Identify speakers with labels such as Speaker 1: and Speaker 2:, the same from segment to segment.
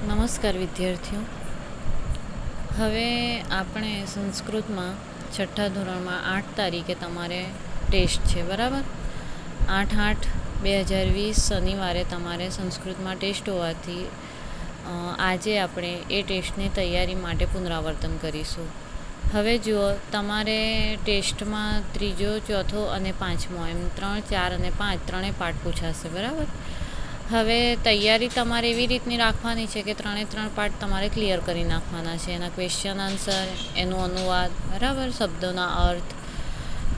Speaker 1: નમસ્કાર વિદ્યાર્થીઓ. હવે આપણે સંસ્કૃતમાં છઠ્ઠા ધોરણમાં 8 તારીખે તમારે ટેસ્ટ છે, બરાબર. 8/8/2020 શનિવારે તમારે સંસ્કૃતમાં ટેસ્ટ હોવાથી આજે આપણે એ ટેસ્ટની તૈયારી માટે પુનરાવર્તન કરીશું. હવે જુઓ, તમારે ટેસ્ટમાં ત્રીજો, ચોથો અને પાંચમો એમ 3, 4 અને 5 ત્રણેય પાઠ પૂછાશે, બરાબર. હવે તૈયારી તમારે એવી રીતની રાખવાની છે કે 3 પાર્ટ તમારે ક્લિયર કરી નાખવાના છે. એના ક્વેશ્ચન આન્સર, એનું અનુવાદ, બરાબર, શબ્દોના અર્થ,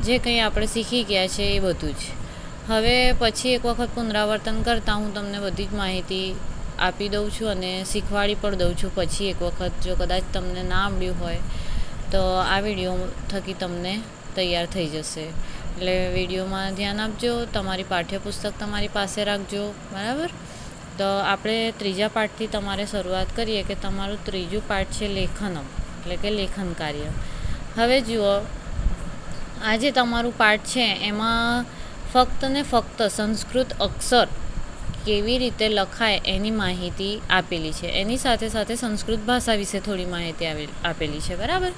Speaker 1: જે કંઈ આપણે શીખી ગયા છે એ બધું જ. હવે પછી એક વખત પુનરાવર્તન કરતાં હું તમને બધી જ માહિતી આપી દઉં છું અને શીખવાડી પણ દઉં છું. પછી એક વખત જો કદાચ તમને ના આવડ્યું હોય તો આ વિડીયો થકી તમને તૈયાર થઈ જશે. એટલે વિડીયોમાં ધ્યાન આપજો, તમારી પાઠ્યપુસ્તક તમારી પાસે રાખજો, બરાબર. તો આપણે ત્રીજા પાઠથી તમારે શરૂઆત કરીએ કે તમારું ત્રીજું પાઠ છે લેખનમ, એટલે કે લેખન કાર્ય. હવે જુઓ, આજે તમારું પાઠ છે એમાં ફક્ત ને ફક્ત સંસ્કૃત અક્ષર કેવી રીતે લખાય એની માહિતી આપેલી છે. એની સાથે સાથે સંસ્કૃત ભાષા વિશે થોડી માહિતી આપેલી છે, બરાબર.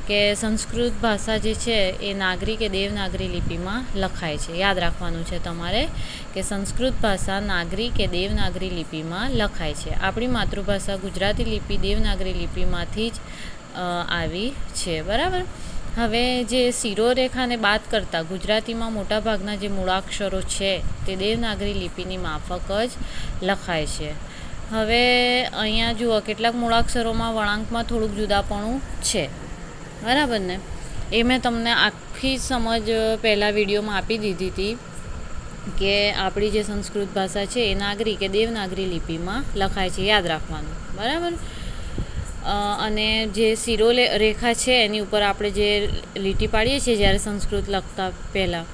Speaker 1: કે સંસ્કૃત ભાષા જે છે એ નાગરી કે દેવનાગરી લિપિમાં લખાય છે. યાદ રાખવાનું છે તમારે કે સંસ્કૃત ભાષા નાગરી કે દેવનાગરી લિપિમાં લખાય છે. આપણી માતૃભાષા ગુજરાતી લિપિ દેવનાગરી લિપિમાંથી જ આવી છે, બરાબર. હવે જે શિરોરેખાને બાદ કરતાં ગુજરાતીમાં મોટાભાગના જે મૂળાક્ષરો છે તે દેવનાગરી લિપિની માફક જ લખાય છે. હવે અહીંયા જુઓ, કેટલાક મૂળાક્ષરોમાં વળાંકમાં થોડુંક જુદાપણું છે, બરાબર ને. એ મેં તમને આખી સમજ પહેલાં વિડીયોમાં આપી દીધી હતી કે આપણી જે સંસ્કૃત ભાષા છે એ નાગરી કે દેવનાગરી લિપિમાં લખાય છે, યાદ રાખવાનું, બરાબર. અને જે શિરોરેખા છે એની ઉપર આપણે જે લીટી પાડીએ છીએ જ્યારે સંસ્કૃત લખતા પહેલાં,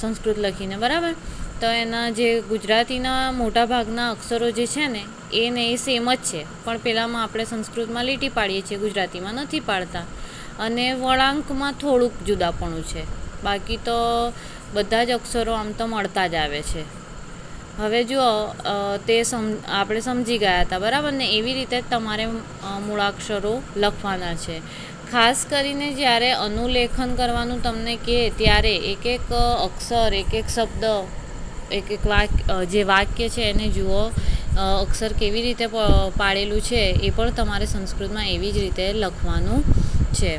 Speaker 1: સંસ્કૃત લખીને, બરાબર. તો એના જે ગુજરાતીના મોટાભાગના અક્ષરો જે છે ને એ સેમ જ છે, પણ પહેલાંમાં આપણે સંસ્કૃતમાં લીટી પાડીએ છીએ, ગુજરાતીમાં નથી પાડતા. અને વળાંકમાં થોડુંક જુદાપણું છે, બાકી તો બધા જ અક્ષરો આમ તો મળતા જ આવે છે. હવે જુઓ, તે આપણે સમજી ગયા હતા, બરાબર ને. એવી રીતે તમારે મૂળાક્ષરો લખવાના છે. ખાસ કરીને જ્યારે અનુલેખન કરવાનું તમને કહે ત્યારે એક એક અક્ષર, એક એક શબ્દ, એક જે વાક્ય છે એને જુઓ, અક્ષર કેવી રીતે પાડેલું છે એ પણ તમારે સંસ્કૃતમાં એવી જ રીતે લખવાનું છે.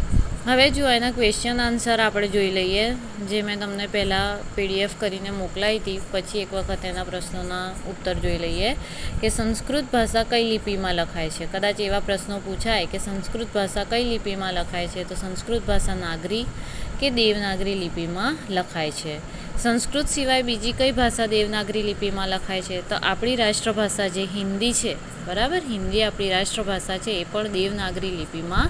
Speaker 1: હવે જુઓ, એના ક્વેશ્ચન આન્સર આપણે જોઈ લઈએ, જે મેં તમને પહેલાં PDF કરીને મોકલાવી હતી. પછી એક વખત એના પ્રશ્નોના ઉત્તર જોઈ લઈએ કે સંસ્કૃત ભાષા કઈ લિપિમાં લખાય છે. કદાચ એવા પ્રશ્નો પૂછાય કે સંસ્કૃત ભાષા કઈ લિપિમાં લખાય છે, તો સંસ્કૃત ભાષા નાગરી કે દેવનાગરી લિપિમાં લખાય છે. સંસ્કૃત સિવાય બીજી કઈ ભાષા દેવનાગરી લિપિમાં લખાય છે, તો આપણી રાષ્ટ્રભાષા જે હિન્દી છે, બરાબર, હિન્દી આપણી રાષ્ટ્રભાષા છે એ પણ દેવનાગરી લિપિમાં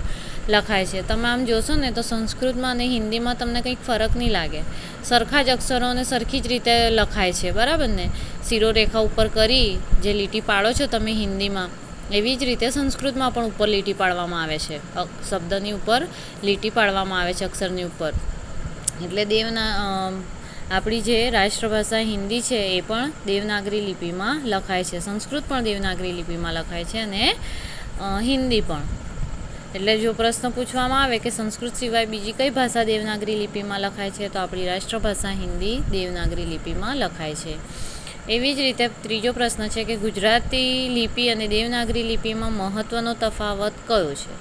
Speaker 1: લખાય છે. તમે આમ જોશો ને તો સંસ્કૃતમાં અને હિન્દીમાં તમને કંઈક ફરક નહીં લાગે, સરખા જ અક્ષરોને સરખી જ રીતે લખાય છે, બરાબર ને. શિરોરેખા ઉપર કરી જે લીટી પાડો છો તમે હિન્દીમાં, એવી જ રીતે સંસ્કૃતમાં પણ ઉપર લીટી પાડવામાં આવે છે, શબ્દની ઉપર લીટી પાડવામાં આવે છે અક્ષરની ઉપર. એટલે આપણી જે રાષ્ટ્રભાષા હિન્દી છે એ પણ દેવનાગરી લિપિમાં લખાય છે, સંસ્કૃત પણ દેવનાગરી લિપિમાં લખાય છે અને હિન્દી પણ. એટલે જો પ્રશ્ન પૂછવામાં આવે કે સંસ્કૃત સિવાય બીજી કઈ ભાષા દેવનાગરી લિપિમાં લખાય છે, તો આપણી રાષ્ટ્રભાષા હિન્દી દેવનાગરી લિપિમાં લખાય છે. એવી જ રીતે ત્રીજો પ્રશ્ન છે કે ગુજરાતી લિપિ અને દેવનાગરી લિપિમાં મહત્ત્વનો તફાવત કયો છે.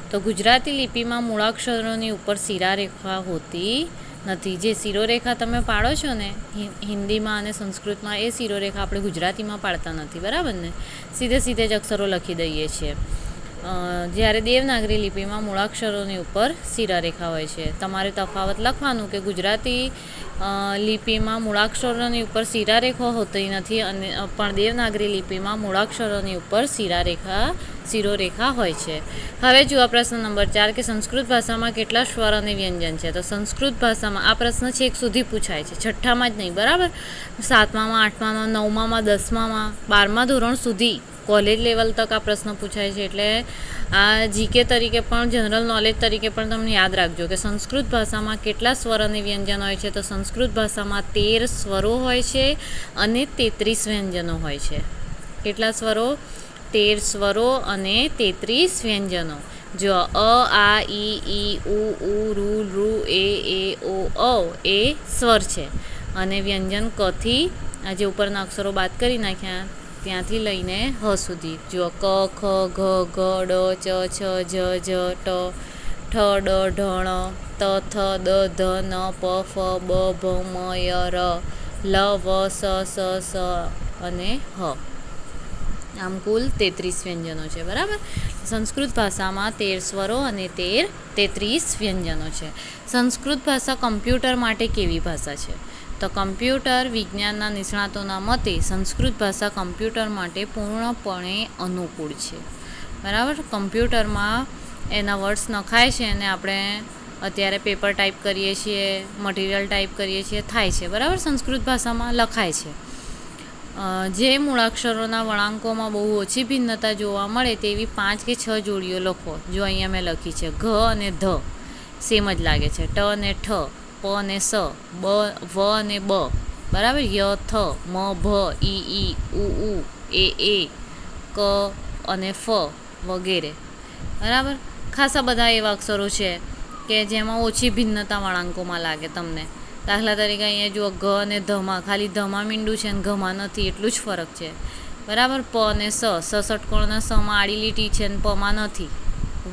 Speaker 1: તો ગુજરાતી લિપિમાં મૂળાક્ષરોની ઉપર શિરારેખા હોતી નથી. જે શિરોરેખા તમે પાડો છો ને હિન્દીમાં અને સંસ્કૃતમાં, એ શિરોરેખા આપણે ગુજરાતીમાં પાડતા નથી, બરાબર ને. સીધે જ અક્ષરો લખી દઈએ છીએ. જ્યારે દેવનાગરી લિપિમાં મૂળાક્ષરોની ઉપર શિરારેખા હોય છે. તમારે તફાવત લખવાનું કે ગુજરાતી લિપિમાં મૂળાક્ષરોની ઉપર શિરારેખા હોતી નથી અને પણ દેવનાગરી લિપિમાં મૂળાક્ષરોની ઉપર શિરોરેખા હોય છે. હવે જુઓ પ્રશ્ન નંબર 4 કે સંસ્કૃત ભાષામાં કેટલા સ્વર અને વ્યંજન છે. તો સંસ્કૃત ભાષામાં આ પ્રશ્ન છેક સુધી પૂછાય છે, છઠ્ઠામાં જ નહીં, બરાબર. 7મામાં, 8મામાં, 9મામાં, 10મામાં, 12મા ધોરણ સુધી, કોલેજ લેવલ તક આ પ્રશ્ન પૂછાય છે. એટલે આ GK તરીકે પણ, જનરલ નોલેજ તરીકે પણ તમને યાદ રાખજો કે સંસ્કૃત ભાષામાં કેટલા સ્વર અને વ્યંજન હોય છે. તો સંસ્કૃત ભાષામાં 13 સ્વરો હોય છે અને 33 વ્યંજનો હોય છે. કેટલા સ્વરો? 13 સ્વરો અને 33 વ્યંજનો. જો અ, આ, ઈ, ઉ, રૂ, ઋ, એ, ઓ, ઔ એ સ્વર છે અને વ્યંજન કથી આ જે ઉપરના અક્ષરો બાદ કરી નાખ્યા ત્યાંથી લઈને હ સુધી. જો ક, ખ, ઘ, ઘ, ડ, ચ, છ, જ, ઝ, ટ, ઠ, ડ, ઢ, ત, થ, દ, ધ, ન, પ, ફ, બ, ભ, મ, ય, ર, લ, વ, સ, સ, અને હ. આમ કુલ 33 વ્યંજનો છે. બરાબર. સંસ્કૃત ભાષામાં 13 સ્વરો અને 33 વ્યંજનો છે. સંસ્કૃત ભાષા કમ્પ્યુટર માટે કેવી ભાષા છે? તો કમ્પ્યુટર વિજ્ઞાનના નિષ્ણાતોના મતે સંસ્કૃત ભાષા કમ્પ્યુટર માટે પૂર્ણપણે અનુકૂળ છે. બરાબર. કમ્પ્યુટરમાં એના વર્ડ્સ નખાય છે અને આપણે અત્યારે પેપર ટાઈપ કરીએ છીએ, મટીરિયલ ટાઈપ કરીએ છીએ, થાય છે. બરાબર. સંસ્કૃત ભાષામાં લખાય છે. જે મૂળાક્ષરોના વળાંકોમાં બહુ ઓછી ભિન્નતા જોવા મળે તેવી 5 કે 6 જોડીઓ લખો. જો અહીંયા મેં લખી છે ઘ અને ધ સેમ જ લાગે છે, ટ અને ઠ, પ અને સ, બ, વ અને બ, બરાબર, ય, થ, મ, ભ, ઈ, ઉ, એ, ક અને ફ વગેરે. બરાબર. ખાસા બધા એવા અક્ષરો છે કે જેમાં ઓછી ભિન્નતા વળાંકોમાં લાગે તમને. દાખલા તરીકે અહીંયા જુઓ ઘ અને ધમાં ખાલી ધમાં મીંડું છે અને ઘમાં નથી, એટલું જ ફરક છે. બરાબર. પ અને સ ષટકોણના સમાં આડી લીટી છે અને પમાં નથી.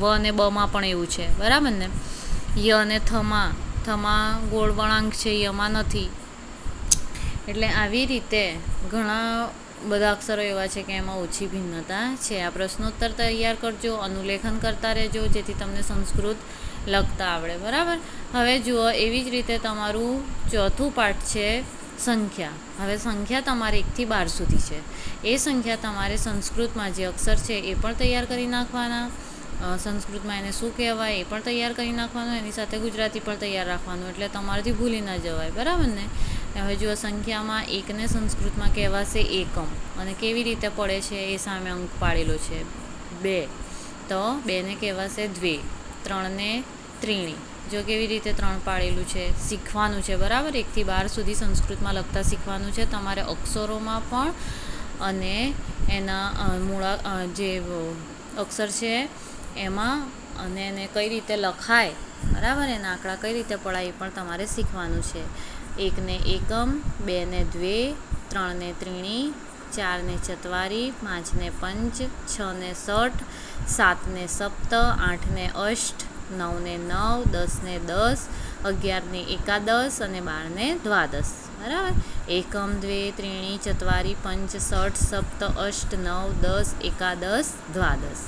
Speaker 1: વ અને બમાં પણ એવું છે. બરાબર ને. ય અને થમાં ગોળ વળાંક છે, યમાં નથી. એટલે આવી રીતે ઘણા બધા અક્ષરો એવા છે કે એમાં ઓછી ભિન્નતા છે. આ પ્રશ્નોત્તર તૈયાર કરજો, અનુલેખન કરતા રહેજો જેથી તમને સંસ્કૃત લખતા આવડે. બરાબર. હવે જુઓ, એવી જ રીતે તમારું ચોથું પાઠ છે સંખ્યા. હવે સંખ્યા તમારે 1 થી 12 સુધી છે. એ સંખ્યા તમારે સંસ્કૃતમાં જે અક્ષર છે એ પણ તૈયાર કરી નાખવાના, સંસ્કૃતમાં એને શું કહેવાય એ પણ તૈયાર કરી નાખવાનું, એની સાથે ગુજરાતી પણ તૈયાર રાખવાનું, એટલે તમારાથી ભૂલી ના જવાય. બરાબર ને. હવે જુઓ, સંખ્યામાં 1ને સંસ્કૃતમાં કહેવાશે એકમ, અને કેવી રીતે પડે છે એ સામે અંક પાડેલો છે. 2 તો 2ને કહેવાશે દ્વે. 3ને ત્રીણી. જો કેવી રીતે 3 પાડેલું છે શીખવાનું છે. બરાબર. 1 થી 12 સુધી સંસ્કૃતમાં લખતા શીખવાનું છે તમારે, અક્ષરોમાં પણ અને એના જે અક્ષર છે એમાં, અને એને કઈ રીતે લખાય, બરાબર, એના આંકડા કઈ રીતે પડાય એ પણ તમારે શીખવાનું છે. 1ને એકમ, 2ને દ્વે, 3ને ત્રીણી, 4ને ચત્વારી, 5ને પંચ, 6ને ષટ, 7ને સપ્ત, 8ને અષ્ટ, 9ને નવ, 10ને 10, 11ને એકાદશ અને 12ને દ્વાદશ. બરાબર. એકમ, દ્વે, ત્રીણી, ચત્વારી, પંચ, ષટ, સપ્ત, અષ્ટ, 9, 10, એકાદશ, દ્વાદશ.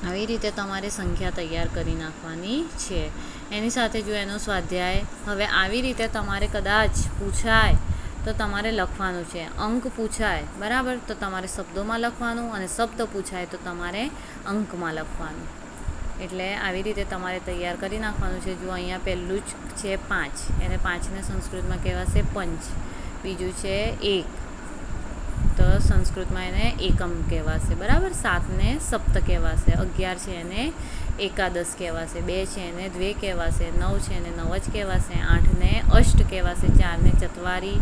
Speaker 1: આવી રીતે તમારે સંખ્યા તૈયાર કરી નાખવાની છે. એની સાથે જો એનો સ્વાધ્યાય, હવે આવી રીતે તમારે કદાચ પૂછાય તો તમારે લખવાનું છે. અંક પૂછાય, બરાબર, તો તમારે શબ્દોમાં લખવાનું, અને શબ્દ પૂછાય તો તમારે અંકમાં લખવાનું. એટલે આવી રીતે તમારે તૈયાર કરી નાખવાનું છે. જો અહીંયા પહેલું જ છે 5, એને 5ને સંસ્કૃતમાં કહેવાશે પંચ. બીજું છે 1, તો સંસ્કૃતમાં એને એકમ કહેવાશે. બરાબર. 7ને સપ્ત કહેવાશે. 11 છે એને એકાદશ કહેવાશે. 2 છે એને દ્વે કહેવાશે. 9 છે એને નવ જ કહેવાશે. 8ને અષ્ટ કહેવાશે. 4ને ચત્વારી.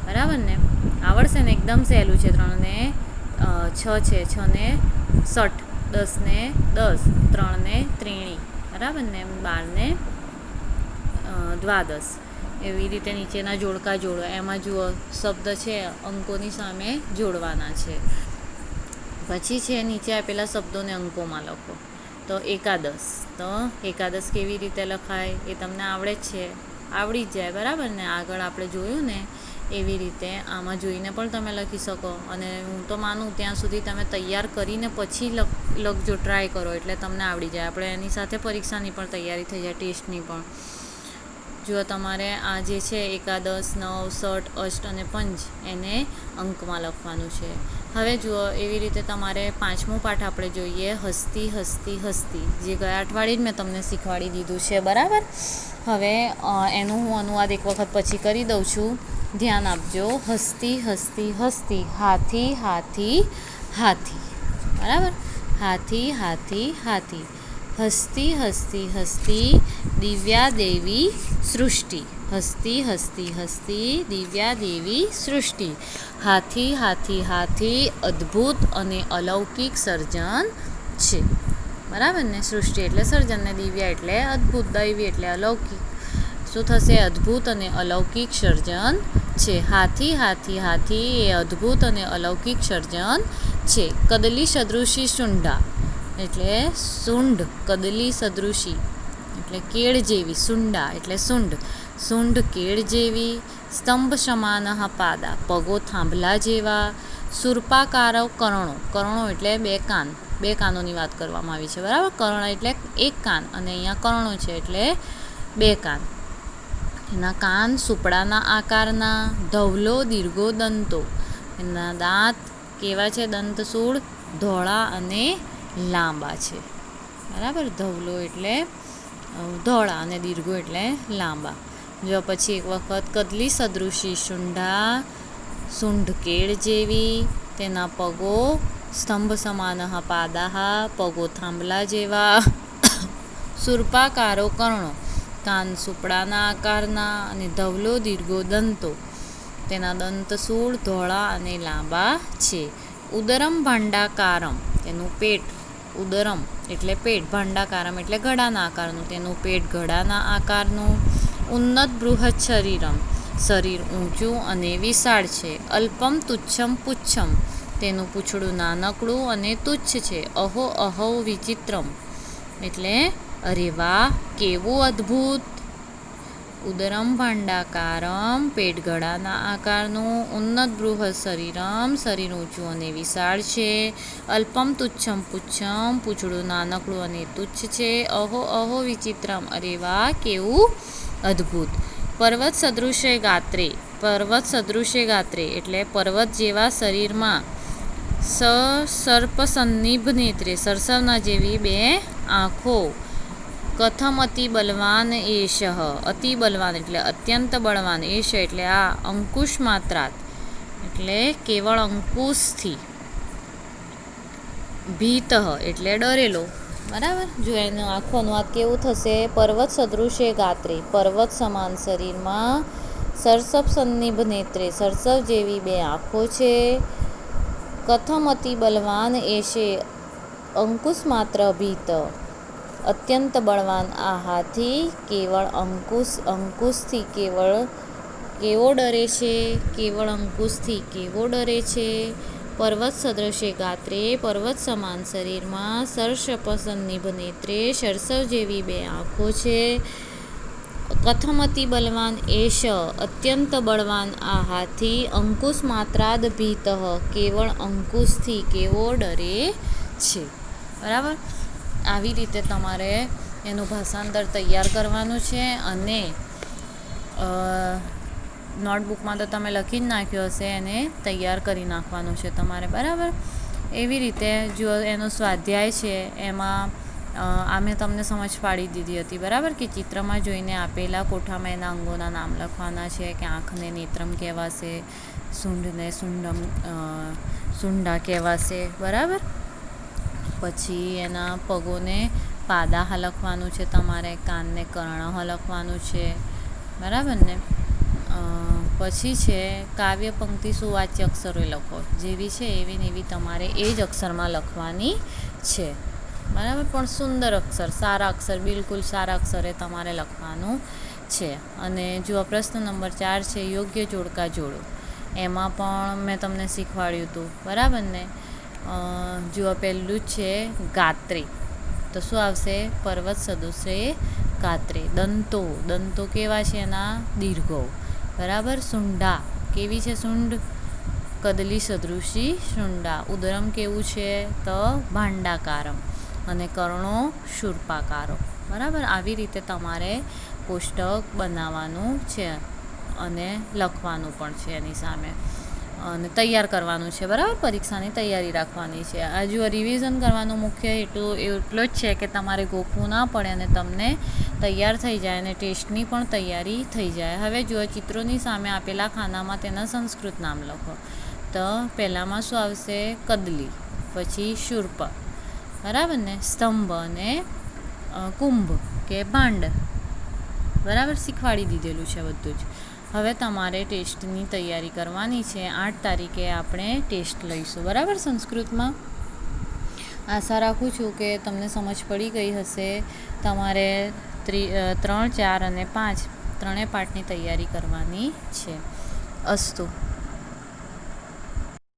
Speaker 1: બરાબર ને. આવડશે ને, એકદમ સહેલું છે. 3ને 6 છે, 6ને ષટ, 10ને 10, 3ને ત્રીણી. બરાબર ને. 12ને દ્વાદશ. એવી રીતે નીચેના જોડકા જોડો. એમાં જુઓ, શબ્દ છે અંકોની સામે જોડવાના છે. પછી છે નીચે આપેલા શબ્દોને અંકોમાં લખો. તો એકાદશ, તો એકાદશ કેવી રીતે લખાય એ તમને આવડે જ છે, આવડી જ જાય. બરાબર ને. આગળ આપણે જોયું ને એવી રીતે આમાં જોઈને પણ તમે લખી શકો, અને હું તો માનું ત્યાં સુધી તમે તૈયાર કરીને પછી લખજો, ટ્રાય કરો, એટલે તમને આવડી જાય. આપણે એની સાથે પરીક્ષાની પણ તૈયારી થઈ જાય, ટેસ્ટની પણ. જો તમારે આ જે છે એકાદશ, 9, ષટ, અષ્ટ અને પંચ એને અંકમાં લખવાનું છે. હવે જુઓ, એવી રીતે તમારે 5મો પાઠ આપણે જોઈએ, હસ્તી હસ્તી હસ્તી, જે ગયા અઠવાડિયે જ મેં તમને શીખવાડી દીધું છે. બરાબર. હવે એનું હું અનુવાદ એક વખત પછી કરી દઉં છું, ધ્યાન આપજો. હસ્તી હસ્તી હસ્તી, હાથી હાથી હાથી. બરાબર. હાથી હાથી હાથી. હસ્તી હસ્તી હસ્તી, દિવ્યા દેવી સૃષ્ટિ. હસ્તી હસ્તી હસ્તી દિવ્યા દેવી સૃષ્ટિ. હાથી હાથી હાથી અદ્ભુત અને અલૌકિક સર્જન છે. બરાબર ને? સૃષ્ટિ એટલે સર્જન ને દિવ્યા એટલે અદ્ભુત, દૈવી એટલે અલૌકિક. શું થશે? અદ્ભુત અને અલૌકિક સર્જન છે. હાથી હાથી હાથી એ અદ્ભુત અને અલૌકિક સર્જન છે. કદલી સદૃશી શુંડા એટલે સૂંઢ, કદલી સદૃશી એટલે કેળ જેવી, શુંડા એટલે સૂંઢ, સૂંઢ કેળ જેવી. સ્તંભ સમાન પાદા પગો થાંભલા જેવા. સુર્પાકારવ કર્ણો, કર્ણો એટલે બે કાન, બે કાનોની વાત કરવામાં આવી છે. બરાબર? કર્ણ એટલે એક કાન અને અહીંયા કર્ણો છે એટલે બે કાન. એના કાન સુપડાના આકારના. ધવલો દીર્ઘો દંતો, એના દાંત કેવા છે? દંતસૂળ, ધોળા અને લાંબા છે. બરાબર? ધવલો એટલે ધોળા અને દીર્ઘો એટલે લાંબા. જો પછી એક વખત કદલી સદૃશી શુંઢા, સૂંઢ કેળ જેવી. તેના પગો સ્તંભ સમાન પાદાહ, પગો થાંભલા જેવા. સુર્પાકારો કર્ણો, કાન સુપડાના આકારના. અને ધવલો દીર્ઘો દંતો, તેના દંતસૂળ, ધોળા અને લાંબા છે. ઉદરમ ભાંડાકારમ, તેનું પેટ. ઉદરમ એટલે પેટ, ભાંડાકારમ એટલે ઘડાના આકારનું, તેનું પેટ ઘડાના આકારનું. ઉન્નત બૃહદ શરીરમ, શરીર ઊંચું અને વિશાળ છે. અલ્પમ તુચ્છમ પુચ્છમ, તેનું પૂંછડું નાનકડું અને તુચ્છ છે. અહો અહો વિચિત્રમ એટલે અરે વાહ, કેવું અદ્ભુત. ઉદરમ ભાંડાકારમ, પેટ ઘડાના આકારનું. ઉન્નત બૃહદ શરીરમ, શરીર ઊંચું અને વિશાળ છે. અલ્પમ તુચ્છમ પુચ્છમ, પૂંછડું નાનકડું અને તુચ્છ છે. અહો અહો વિચિત્રમ, અરે વાહ, કેવું અદ્ભુત. પર્વત સદૃશ્ય ગાત્રે, પર્વત સદૃશ્ય ગાત્રે એટલે પર્વત જેવા શરીરમાં. સર્પસન્નિભ નેત્રે, સરસવના જેવી બે આંખો. કથમ અતિ બલવાન એશ, અતિ બલવાન એટલે અત્યંત બળવાન. એશ એટલે આ. અંકુશ માત્રાત એટલે કેવળ અંકુશથી. ભીત એટલે ડરેલો. બરાબર? જો એનું આખું અનુવાદ કેવું થશે? પર્વત સદૃશ્ય ગાત્રે, પર્વત સમાન શરીરમાં. સરસપ સન્નિભ નેત્રે, સરસવ જેવી બે આંખો છે. કથમ અતિ બલવાન એશે, અંકુશ માત્ર ભીત. અત્યંત બળવાન આ હાથી કેવળ અંકુશથી કેવો ડરે છે? કેવળ અંકુશથી કેવો ડરે છે? પર્વત સદૃશ્ય ગાત્રે, પર્વત સમાન શરીરમાં. સરસપસન્નિભ નેત્રે, સરસવ જેવી બે આંખો છે. કથમ અતિ બલવાન એશ, અત્યંત બળવાન આ હાથી. અંકુશ માત્રાદ ભીત, કેવળ અંકુશથી કેવો ડરે છે. બરાબર? આવી રીતે તમારે એનું ભાષાંતર તૈયાર કરવાનું છે. અને નોટબુકમાં તો તમે લખી જ નાખ્યો હશે, એને તૈયાર કરી નાખવાનું છે તમારે. બરાબર? એવી રીતે જો એનો સ્વાધ્યાય છે એમાં મેં તમને સમજ પાડી દીધી હતી. બરાબર? કે ચિત્રમાં જોઈને આપેલા કોઠામાં એના અંગોના નામ લખવાના છે. કે આંખને નેત્રમ કહેવાશે, સૂંઢને શુંઢા કહેવાશે. બરાબર? પછી એના પગોને પાદાહ લખવાનું છે તમારે. કાનને કર્ણહ લખવાનું છે. બરાબર ને? પછી છે કાવ્ય પંક્તિ સુવાચ્ય અક્ષરો લખો. જેવી છે એવી ને એવી તમારે એ જ અક્ષરમાં લખવાની છે. બરાબર? પણ સુંદર અક્ષર, સારા અક્ષર, બિલકુલ સારા અક્ષરે તમારે લખવાનું છે. અને જો પ્રશ્ન નંબર 4 છે યોગ્ય જોડકા જોડો. એમાં પણ મેં તમને શીખવાડ્યું હતું. બરાબર ને? જો પહેલું જ છે ગાત્રે, તો શું આવશે? પર્વત સદૃશ્ય ગાત્રે. દંતો, દંતો કેવા છે એના? દીર્ઘો. બરાબર? શુંઢા કેવી છે? સૂંઢ કદલી સદૃશી શુંઢા. ઉદરમ કેવું છે? તો ભાંડાકારમ. અને કર્ણો શૂર્પાકારો. બરાબર? આવી રીતે તમારે કોષ્ટક બનાવવાનું છે અને લખવાનું પણ છે એની સામે, અને તૈયાર કરવાનું છે. બરાબર? પરીક્ષાની તૈયારી રાખવાની છે. આ જો રિવિઝન કરવાનું મુખ્ય હેતુ એટલો જ છે કે તમારે ગોખવું ના પડે અને તમને તૈયાર થઈ જાય અને ટેસ્ટની પણ તૈયારી થઈ જાય. હવે જો ચિત્રોની સામે આપેલા ખાનામાં તેના સંસ્કૃત નામ લખો. તો પહેલાંમાં શું આવશે? કદલી, પછી શૂર્પ. બરાબર ને? સ્તંભ અને કુંભ કે ભાંડ. બરાબર, શીખવાડી દીધેલું છે બધું જ. હવે તમારે ટેસ્ટની તૈયારી કરવાની છે. 8 તારીખે આપણે ટેસ્ટ લઈશું, બરાબર, સંસ્કૃતમાં. આશા રાખું છું કે તમને સમજ પડી ગઈ હશે. તમારે 3, 4 અને 5 ત્રણેય પાઠની તૈયારી કરવાની છે. અસ્તુ.